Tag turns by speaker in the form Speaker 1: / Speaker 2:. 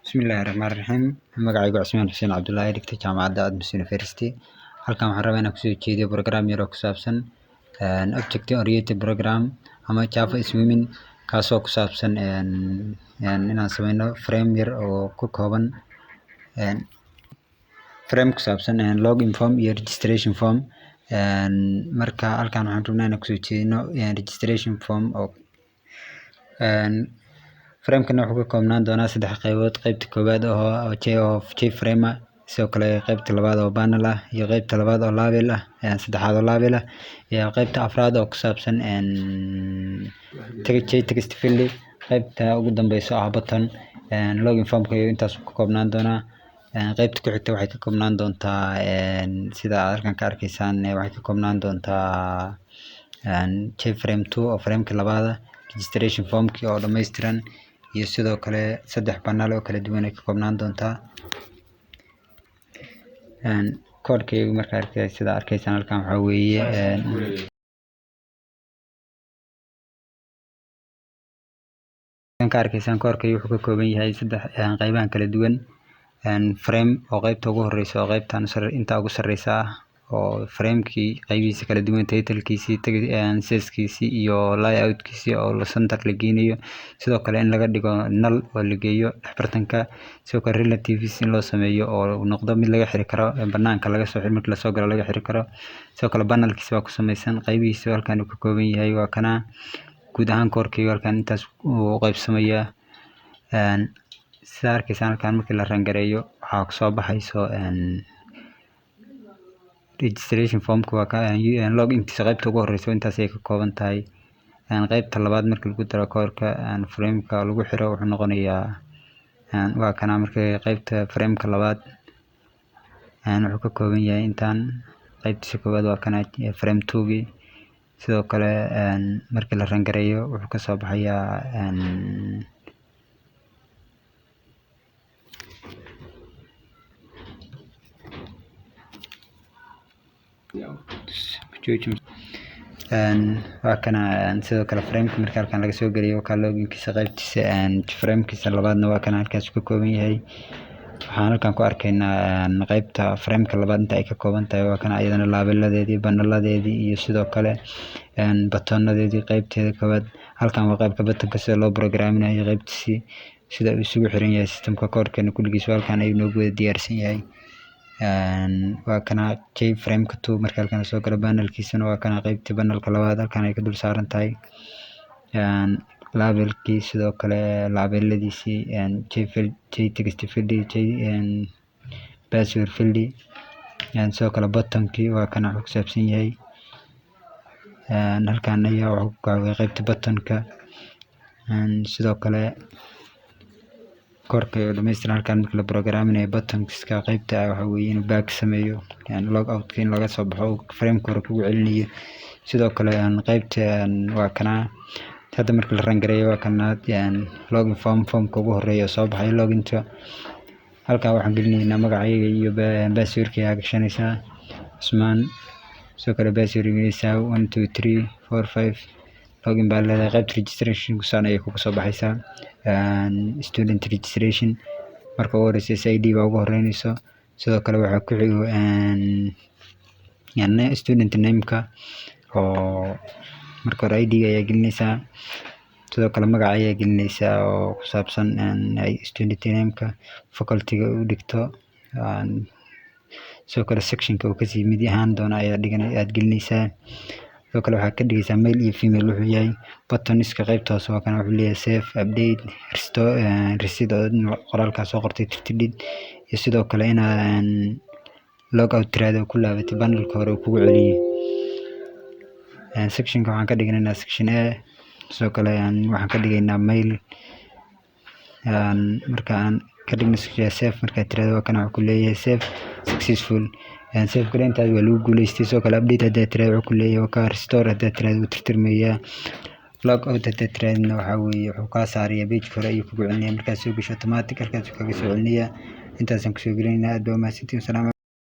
Speaker 1: Bismillahirrahmanirrahim. Magacaygu Cusmaan Xuseen Cabdullaahi dhigtay jaamacadda Admis University. Halkan waxaan rabaa inaan kusoo jeediyo program yar oo ku saabsan Object Oriented Program ama Java Swimming, kaasoo ku saabsan inaan sameyno frame yar oo ku kooban frame ku saabsan login form iyo registration form. Marka halkan waxaan rabnaa inaan kusoo jeedino registration form oo frame-kan wuxuu ka koobnaan doonaa 3 qaybood. Qaybta koowaad oo JFrame, sidoo kale qaybta labaad oo panel ah, iyo qaybta labaad oo label ah, saddexaad oo label ah, iyo qaybta afraad oo ku saabsan text field. Qaybta ugu dambeysa ah button. Login form-ka iyo intaas ku koobnaan doonaa. Qaybta ku xigta waxay ka koobnaan doontaa sida aad halkan ka arkaysaan, waxay ka koobnaan doontaa JFrame 2 oo frame-ka labaad ah, registration form-kii oo dhameystiran, iyo sidoo kale 3 panel oo kala duwan ay ka koobnaan doontaa. Code-kaygu markaa sida arkaysaan halkan waxaa weeye ka arkaysaan code-kaygu wuxuu ka kooban yahay 3 qaybahan kala duwan. Frame oo qaybta ugu horeysa oo qaybtan inta ugu sareysa ah oo frame-kii qaybihiisa kala duwan, title-kiisii, size-kiisii iyo layout-kiisii oo center la geynayo, sidoo kale in laga dhigo null oo la geeyo bartanka, sidoo kale relatives in loo sameeyo oo noqdo mid laga xiri karo, banaanka laga soo xiro markii la soo galo laga xiri karo. Sidoo kale panel-kiisa waa ku sameysan, qaybihiisa halkan uu ka kooban yahay waa kana. Guud ahaan code-kaygu halkan intaas uu qaybsamayaa. Sida arkaysaan halkan markii la rangareeyo waxaa kusoo baxayso registration form-ka waa ka login-kiisa qaybta ugu horeysa intaas ay ka kooban tahay. Qaybta labaad markii lagu daro code-ka frame-ka lagu xiro wuxuu noqonayaa waa kana. Markii qaybta frame-ka labaad wuxuu ka kooban yahay intaan. Qaybtiisa koowaad waa kana frame 2-gii. Sidoo kale markii la rangareeyo wuxuu ka soo baxayaa waa kana. Sidoo kale frame-ka markii halkan laga soo geliyo waa login-kiisa qaybtiisa frame-kiisa labaadna waa kana halkaas ka kooban yahay. Waxaan halkan ku arkaynaa qaybta frame-ka labaad inta ay ka kooban tahay waa kana, iyadana labeladeedii, panel-ladeedii iyo sidoo kale button-nadeedii qaybteeda koowaad. Halkan waa qaybka button-ka sida loo programinayo qaybtiisii, sida uu isugu xiran yahay system-ka code-kan kulligiis halkan ayuu noogu wada diyaarsan yahay. Waa kana JFrame-ka 2 markii halkan soo galo panel-kiisana waa kana qaybtii panel-ka labaad halkan ay ka dul saaran tahay. Label-kii sidoo kale labeladiisii, text field, password field, sidoo kale button-kii waa kana wuxuu ku saabsan yahay. Halkan ayaa wuxuu ku kacay qaybta button-ka. Sidoo kale code-ka oo dhameystiran halkan markii la programinayo button-kiisa qaybta waxaa weeye inuu back sameeyo, log out-ka in laga soo baxo frame-ka hore kugu celinayo. Sidoo kale qaybta waa kana hadda markii la rangareeyo waa kana login form-ka ugu horeeya oo soo baxay login-ka. Halkan waxaan gelinaynaa magacayga iyo password-ka ayaa gashanaysaa Cusmaan. Sidoo kale password gelinaysaa 12345. login baa leedahay. Qaybta registration kusaan ayay kugu soo baxaysaa. Student registration marka ugu horeysa ID baa ugu horeynayso. Sidoo kale waxaa ku xigo student name-ka oo marka hore ID ayaa gelinaysaa. Sidoo kale magaca ayaa gelinaysaa oo ku saabsan student name-ka, faculty-ga uu dhigto, sidoo kale section-ka uu kasii mid ahaan doono ayaad gelinaysaa. Sidoo kale waxaad ka dhigaysaa male iyo female wuxuu yahay. Button-iska qaybta hoose waa kana wuxuu leeyahay save, update, restore, reset oo qoraalkaas soo qortay tirtirid, iyo sidoo kale inaad log out tiraahdo ku laabatay panel-ka hore uu kugu celiyo. Section-ka waxaan ka dhiganaynaa section A. Sidoo kale waxaan ka dhigaynaa mail. Marka aan ka dhigno section save markaad tiraahdo waa kana wuxuu ku leeyahay save successful. Save gareyntaada waa lagu guuleystay. Sidoo kale update haddaad tiraahdo wuxuu ku leeyahay waa ka restore haddaad tiraahdo wuu tirtirmayaa. Log out haddaad tirahdina waxaa weeye wuxuu kaa saarayaa page hore ayuu kugu celinayaa. Markaad soo gasho automatic halkaas kaga soo celinayaa. Intaasaan kusoo gelinaynaa. Aad baa u mahadsantihiin.